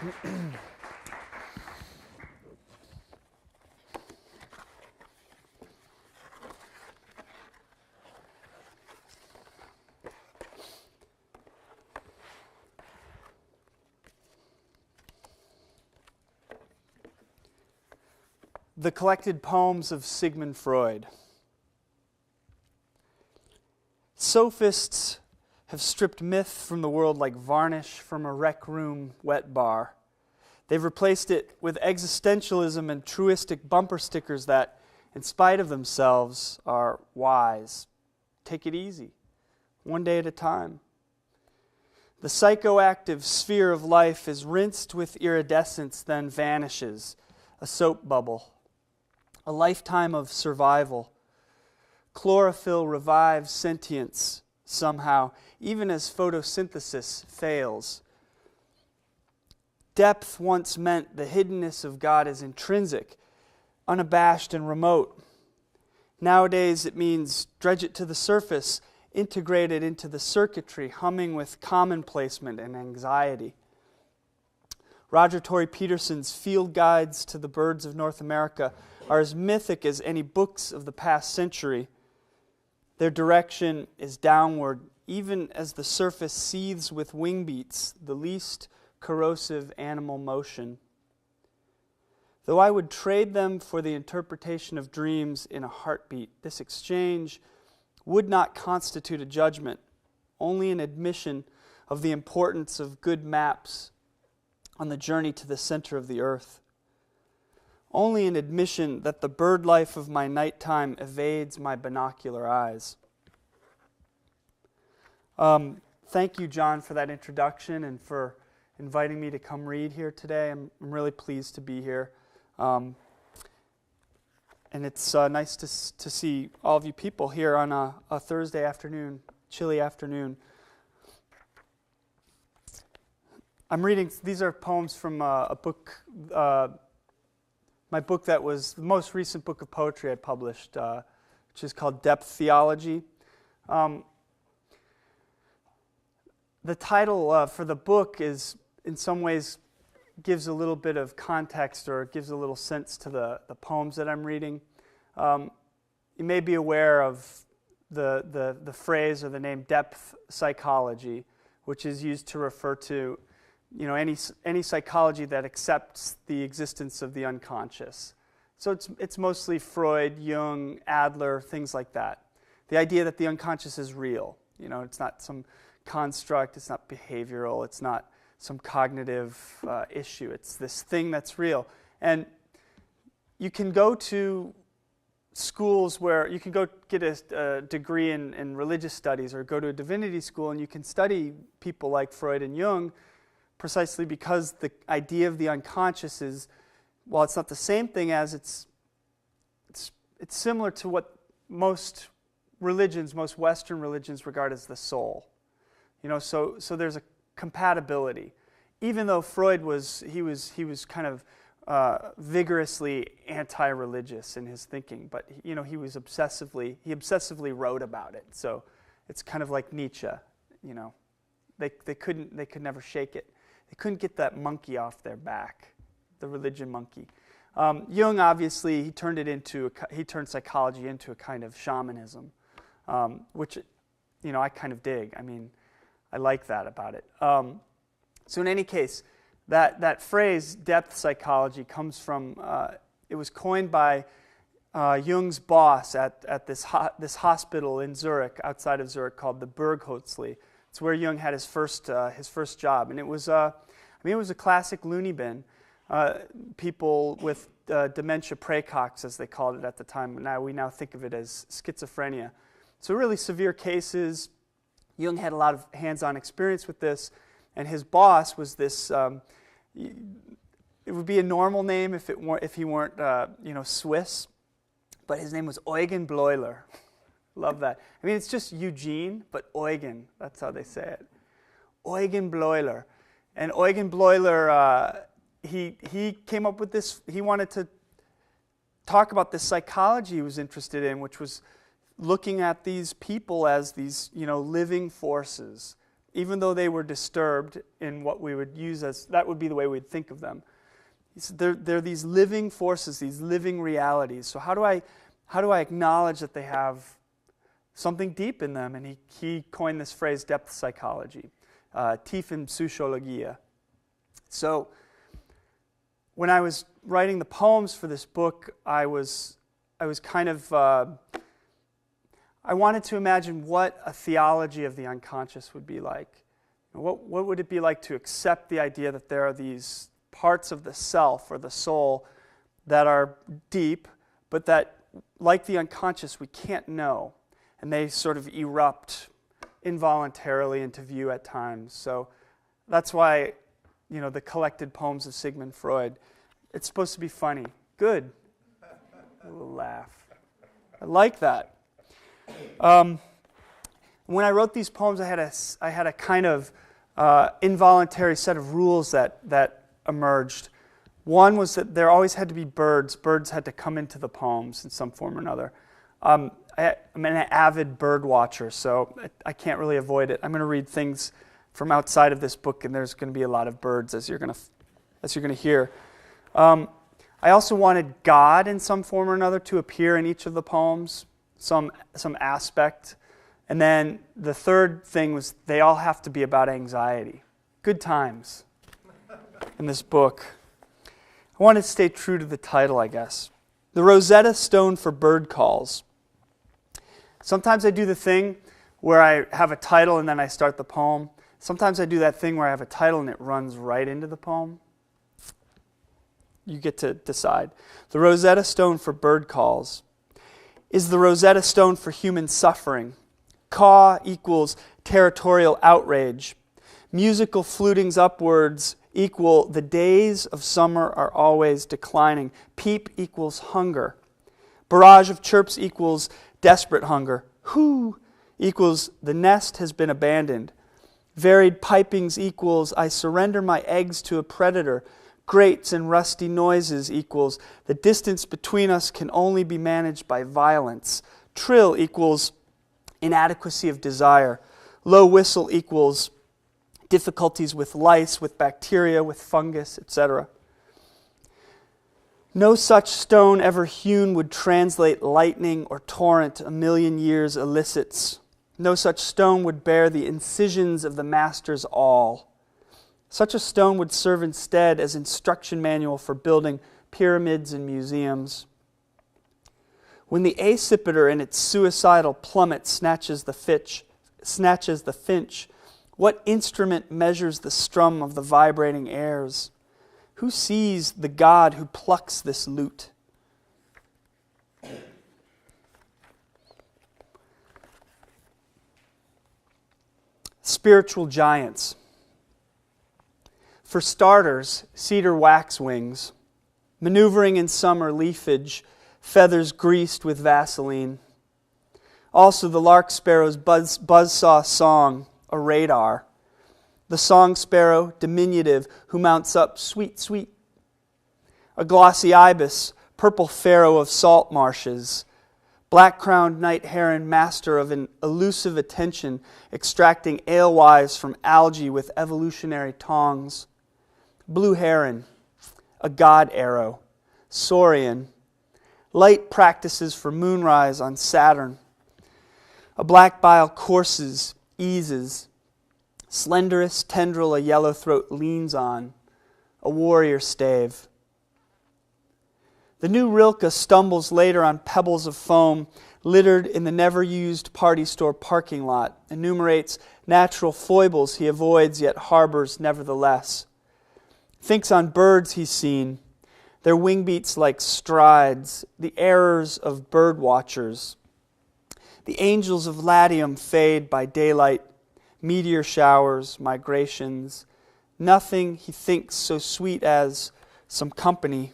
The Collected Poems of Sigmund Freud. Sophists have stripped myth from the world like varnish from a rec room wet bar. They've replaced it with existentialism and truistic bumper stickers that, in spite of themselves, are wise. Take it easy, one day at a time. The psychoactive sphere of life is rinsed with iridescence, then vanishes, a soap bubble. A lifetime of survival. Chlorophyll revives sentience somehow, even as photosynthesis fails. Depth once meant the hiddenness of God is intrinsic, unabashed and remote. Nowadays it means dredge it to the surface, integrate it into the circuitry, humming with commonplacement and anxiety. Roger Tory Peterson's Field Guides to the Birds of North America are as mythic as any books of the past century. Their direction is downward, even as the surface seethes with wing beats, the least corrosive animal motion. Though I would trade them for the interpretation of dreams in a heartbeat, this exchange would not constitute a judgment, only an admission of the importance of good maps on the journey to the center of the earth. Only an admission that the bird life of my nighttime evades my binocular eyes. Thank you, John, for that introduction and for inviting me to come read here today. I'm really pleased to be here. And it's nice to see all of you people here on a Thursday afternoon, chilly afternoon. I'm reading, these are poems from a book, my book that was the most recent book of poetry I published, which is called Depth Theology. The title for the book is, in some ways, gives a little bit of context or gives a little sense to the poems that I'm reading. You may be aware of the phrase or the name depth psychology, which is used to refer to any psychology that accepts the existence of the unconscious. So it's mostly Freud, Jung, Adler, things like that. The idea that the unconscious is real. It's not some construct, it's not behavioral, it's not some cognitive issue. It's this thing that's real. And you can go to schools where you can go get a degree in religious studies or go to a divinity school and you can study people like Freud and Jung precisely because the idea of the unconscious is, while it's not the same thing as, it's similar to what most religions, most Western religions regard as the soul. So there's a compatibility. Even though Freud was kind of vigorously anti-religious in his thinking, but he obsessively wrote about it. So it's kind of like Nietzsche. They could never shake it. They couldn't get that monkey off their back, the religion monkey. Jung, obviously, he turned psychology into a kind of shamanism, which, I kind of dig. I mean, I like that about it. So in any case, that phrase, depth psychology, comes from, it was coined by Jung's boss at this hospital in Zurich, outside of Zurich, called the Burghölzli. It's where Jung had his first job, and it was a classic loony bin. People with dementia praecox, as they called it at the time. We now think of it as schizophrenia. So really severe cases. Jung had a lot of hands-on experience with this, and his boss was this. It would be a normal name if he weren't Swiss, but his name was Eugen Bleuler. Love that. I mean, it's just Eugene, but Eugen. That's how they say it. Eugen Bleuler. And Eugen Bleuler, he came up with this. He wanted to talk about the psychology he was interested in, which was looking at these people as these, living forces, even though they were disturbed in what we would use as, that would be the way we'd think of them. He said they're these living forces, these living realities. So how do I acknowledge that they have something deep in them? And he coined this phrase, depth psychology, tiefen Psychologie. So when I was writing the poems for this book, I was kind of, I wanted to imagine what a theology of the unconscious would be like. What would it be like to accept the idea that there are these parts of the self or the soul that are deep, but that, like the unconscious, we can't know, and they sort of erupt involuntarily into view at times. So that's why, the collected poems of Sigmund Freud, it's supposed to be funny. Good. A little laugh. I like that. When I wrote these poems, I had a kind of involuntary set of rules that emerged. One was that there always had to be birds. Birds had to come into the poems in some form or another. I'm an avid bird watcher, so I can't really avoid it. I'm going to read things from outside of this book, and there's going to be a lot of birds, as you're going to hear. I also wanted God in some form or another to appear in each of the poems, some aspect. And then the third thing was they all have to be about anxiety. Good times in this book. I wanted to stay true to the title, I guess. The Rosetta Stone for Bird Calls. Sometimes I do the thing where I have a title and then I start the poem. Sometimes I do that thing where I have a title and it runs right into the poem. You get to decide. The Rosetta Stone for Bird Calls is the Rosetta Stone for human suffering. Caw equals territorial outrage. Musical flutings upwards equal the days of summer are always declining. Peep equals hunger. Barrage of chirps equals desperate hunger. Hoo equals the nest has been abandoned. Varied pipings equals I surrender my eggs to a predator. Grates and rusty noises equals the distance between us can only be managed by violence. Trill equals inadequacy of desire. Low whistle equals difficulties with lice, with bacteria, with fungus, etc. No such stone ever hewn would translate lightning or torrent a million years elicits. No such stone would bear the incisions of the master's awl. Such a stone would serve instead as instruction manual for building pyramids and museums. When the accipiter in its suicidal plummet snatches the finch, what instrument measures the strum of the vibrating airs? Who sees the God who plucks this lute? Spiritual giants. For starters, cedar waxwings, maneuvering in summer leafage, feathers greased with Vaseline. Also the lark sparrow's buzzsaw song, a radar. The song sparrow, diminutive, who mounts up sweet, sweet. A glossy ibis, purple pharaoh of salt marshes. Black-crowned night heron, master of an elusive attention, extracting alewives from algae with evolutionary tongs. Blue heron, a god arrow. Saurian, light practices for moonrise on Saturn. A black bile courses, eases. Slenderest tendril a yellow throat leans on. A warrior stave. The new Rilke stumbles later on pebbles of foam littered in the never-used party store parking lot, enumerates natural foibles he avoids yet harbors nevertheless. Thinks on birds he's seen, their wing beats like strides, the errors of bird watchers. The angels of Latium fade by daylight, meteor showers, migrations. Nothing he thinks so sweet as some company.